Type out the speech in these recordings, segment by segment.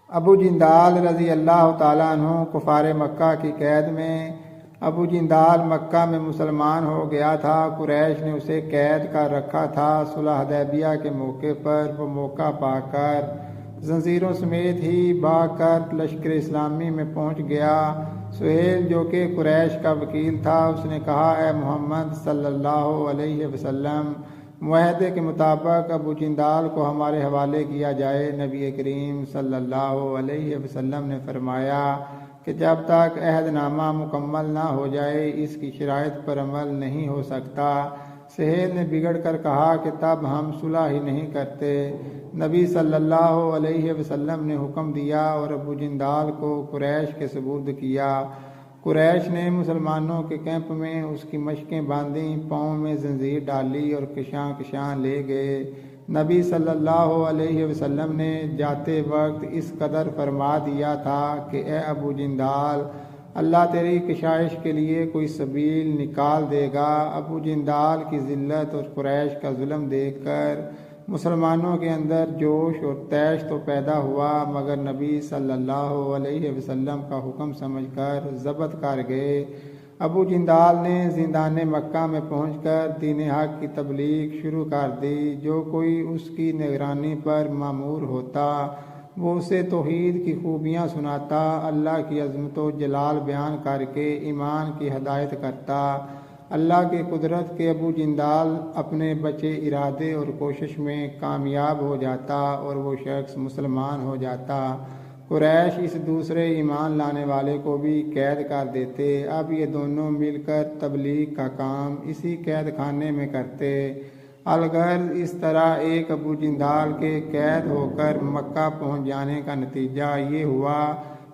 ابو جندال رضی اللہ تعالیٰ عنہ کفار مکہ کی قید میں۔ ابو جندال مکہ میں مسلمان ہو گیا تھا۔ قریش نے اسے قید کر رکھا تھا۔ صلح حدیبیہ کے موقع پر وہ موقع پا کر زنجیروں سمیت ہی بھاگ کر لشکر اسلامی میں پہنچ گیا۔ سہیل جو کہ قریش کا وکیل تھا، اس نے کہا، اے محمد صلی اللہ علیہ وسلم، معاہدے کے مطابق ابو جندال کو ہمارے حوالے کیا جائے۔ نبی کریم صلی اللہ علیہ وسلم نے فرمایا کہ جب تک عہد نامہ مکمل نہ ہو جائے اس کی شرائط پر عمل نہیں ہو سکتا۔ سہیل نے بگڑ کر کہا کہ تب ہم صلح ہی نہیں کرتے۔ نبی صلی اللہ علیہ وسلم نے حکم دیا اور ابو جندال کو قریش کے سپرد کیا۔ قریش نے مسلمانوں کے کیمپ میں اس کی مشقیں باندھیں، پاؤں میں زنجیر ڈالی اور کشاں کشاں لے گئے۔ نبی صلی اللہ علیہ وسلم نے جاتے وقت اس قدر فرما دیا تھا کہ اے ابو جندال، اللہ تیری کشائش کے لیے کوئی سبیل نکال دے گا۔ ابو جندال کی ذلت اور قریش کا ظلم دیکھ کر مسلمانوں کے اندر جوش اور طیش تو پیدا ہوا، مگر نبی صلی اللہ علیہ وسلم کا حکم سمجھ کر ضبط کر گئے۔ ابو جندال نے زندان مکہ میں پہنچ کر دین حق کی تبلیغ شروع کر دی۔ جو کوئی اس کی نگرانی پر مامور ہوتا وہ اسے توحید کی خوبیاں سناتا، اللہ کی عظمت و جلال بیان کر کے ایمان کی ہدایت کرتا۔ اللہ کی قدرت کے ابو جندال اپنے بچے ارادے اور کوشش میں کامیاب ہو جاتا اور وہ شخص مسلمان ہو جاتا۔ قریش اس دوسرے ایمان لانے والے کو بھی قید کر دیتے۔ اب یہ دونوں مل کر تبلیغ کا کام اسی قید خانے میں کرتے۔ الغرض اس طرح ایک ابو جندال کے قید ہو کر مکہ پہنچ جانے کا نتیجہ یہ ہوا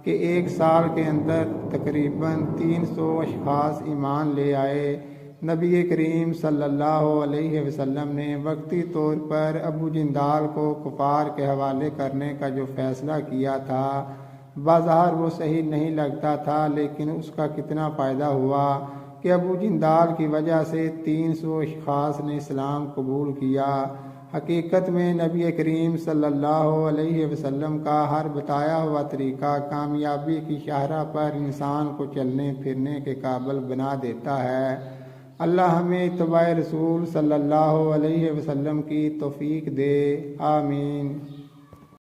کہ 1 سال کے اندر تقریباً 300 اشخاص ایمان لے آئے۔ نبی کریم صلی اللہ علیہ وسلم نے وقتی طور پر ابو جندال کو کفار کے حوالے کرنے کا جو فیصلہ کیا تھا، بظاہر وہ صحیح نہیں لگتا تھا، لیکن اس کا کتنا فائدہ ہوا کہ ابو جندال کی وجہ سے 300 اشخاص نے اسلام قبول کیا۔ حقیقت میں نبی کریم صلی اللہ علیہ وسلم کا ہر بتایا ہوا طریقہ کامیابی کی شاہراہ پر انسان کو چلنے پھرنے کے قابل بنا دیتا ہے۔ اللہ ہمیں اتباع رسول صلی اللہ علیہ وسلم کی توفیق دے، آمین۔